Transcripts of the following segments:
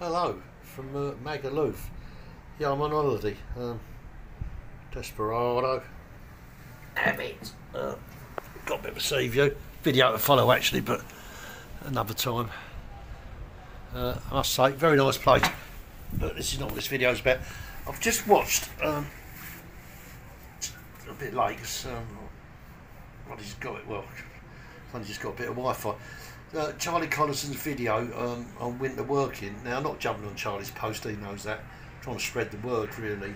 Hello from Magaluf. Yeah, I'm on holiday. Desperado. Damn it. Got a bit of a sea view. Video to follow actually, but another time. I must say, very nice place. But this is not what this video is about. I've just watched, a bit late, because well, he's got it, well, I've only just got a bit of Wi-Fi. Charlie Collison's video on winter working. Now, I'm not jumping on Charlie's post, he knows that. I'm trying to spread the word, really.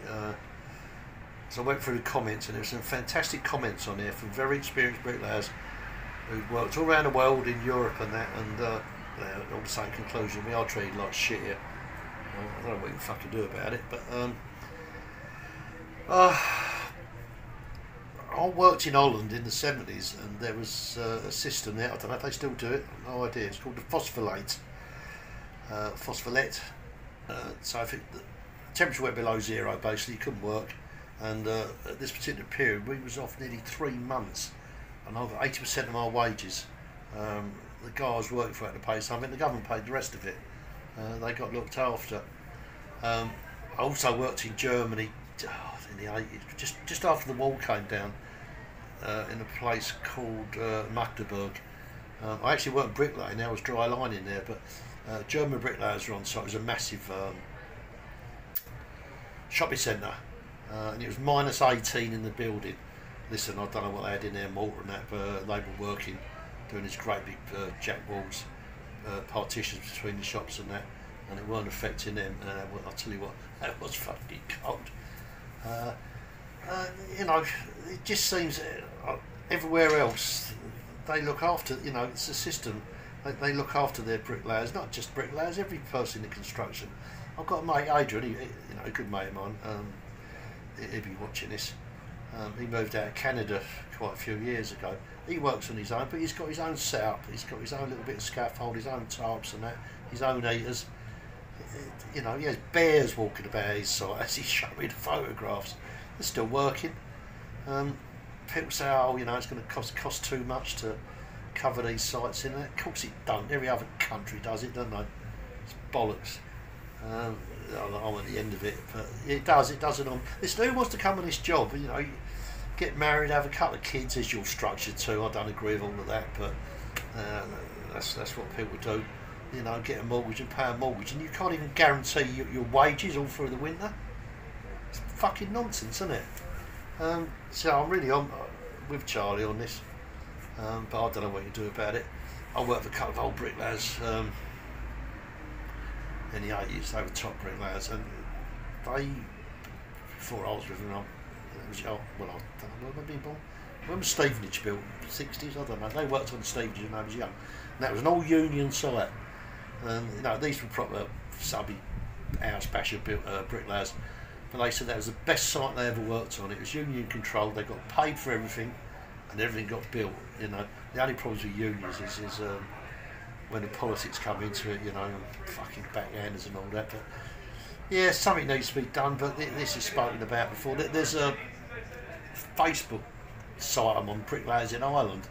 So I went through the comments, and there were some fantastic comments on there from very experienced bricklayers who've worked all around the world, in Europe and that, and they're all the same conclusion. We are treated like shit here. I don't know what you can fucking do about it, but I worked in Holland in the 70s, and there was a system there. I don't know if they still do it. No idea. It's called the phosphorate. So if the temperature went below zero, basically you couldn't work. And at this particular period, we was off nearly 3 months, and over 80% of our wages. The guy I was working for had to pay something. The government paid the rest of it. They got looked after. I also worked in Germany in the 80s, just after the wall came down, in a place called Magdeburg. I actually weren't bricklaying, there was dry lining there, but German bricklayers were on site. It was a massive shopping centre, and it was minus 18 in the building. Listen, I don't know what they had in their mortar and that, but they were working, doing these great big jack walls, partitions between the shops and that, and it weren't affecting them. I'll tell you what, that was fucking cold. You know, it just seems everywhere else they look after. You know, it's a system. They look after their bricklayers, not just bricklayers. Every person in construction. I've got a mate, Adrian. You know, a good mate of mine. He'll be watching this. He moved out of Canada quite a few years ago. He works on his own, but he's got his own setup. He's got his own little bit of scaffold, his own tarps and that, his own heaters. You know, he has bears walking about his site as he showed me the photographs. They're still working. People say, oh, you know, it's going to cost too much to cover these sites in it. Of course it don't. Every other country does it, don't they? It's bollocks. I'm at the end of it, but it does it. Listen, who wants to come on this job? You know, get married, have a couple of kids, as your structure too. I don't agree with all of that, but that's what people do. You know, get a mortgage and pay a mortgage, and you can't even guarantee your wages all through the winter. It's fucking nonsense, isn't it? So I'm really on with Charlie on this, but I don't know what you do about it. I worked for a couple of old bricklayers in the 80s. They were top bricklayers, and they, before I was with them, I don't know when I've been born. When was Stevenage built? 60s? I don't know. They worked on Stevenage when I was young, and that was an all union site. You know, these were proper subby house basher bricklayers, but they said that was the best site they ever worked on. It was union controlled. They got paid for everything, and everything got built. You know, the only problems with unions is when the politics come into it. You know, and fucking backhanders and all that. But yeah, something needs to be done. But this is spoken about before. There's a Facebook site I'm on, Bricklayers in Ireland.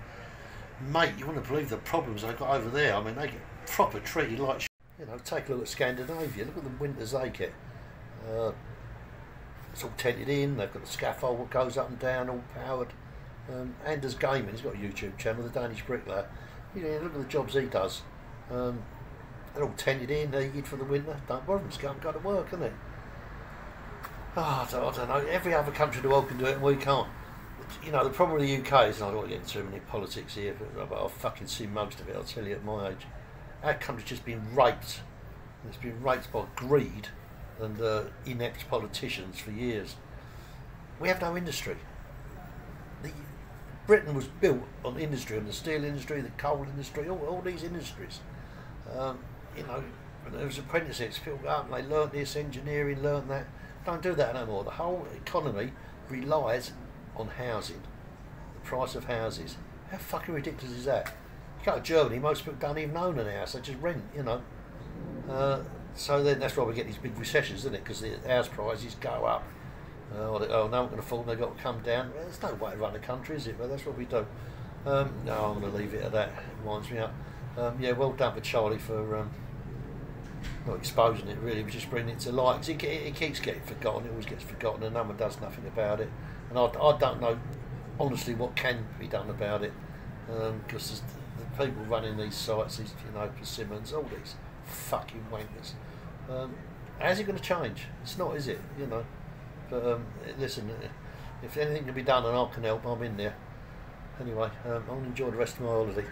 Mate, you wouldn't believe the problems they've got over there. I mean, they get proper treated like shit. You know, take a look at Scandinavia. Look at the winters they get. It's all tented in. They've got a scaffold that goes up and down, all powered. Anders Gaiman, he's got a YouTube channel, the Danish bricklayer. You know, look at the jobs he does. They're all tented in, heated for the winter. Don't bother them, go to work, isn't it? Oh, I don't know. Every other country in the world can do it, and we can't. You know, the problem with the UK is, I don't want to get into too many politics here, but I've fucking seen most of it, I'll tell you, at my age. Our country's just been raped. It's been raped by greed and inept politicians for years. We have no industry. Britain was built on industry, on the steel industry, the coal industry, all these industries. You know, when there was apprentices, people go up and they learnt this, engineering, learnt that. Don't do that no more. The whole economy relies on housing, the price of houses. How fucking ridiculous is that? You go to Germany, most people don't even own an house, they just rent, you know. So then that's why we get these big recessions, isn't it? Because the house prices go up. No one can afford them, they've got to come down. Well, there's no way to run a country, is it? But that's what we do. No, I'm going to leave it at that. It winds me up. Yeah, well done for Charlie for not exposing it really, but just bringing it to light. 'Cause it keeps getting forgotten. It always gets forgotten, and no one does nothing about it. And I don't know honestly what can be done about it, because the people running these sites, these Persimmons, all these fucking wankers. How's it going to change? It's not, is it? But listen, if anything can be done and I can help, I'm in there. Anyway, I'll enjoy the rest of my holiday.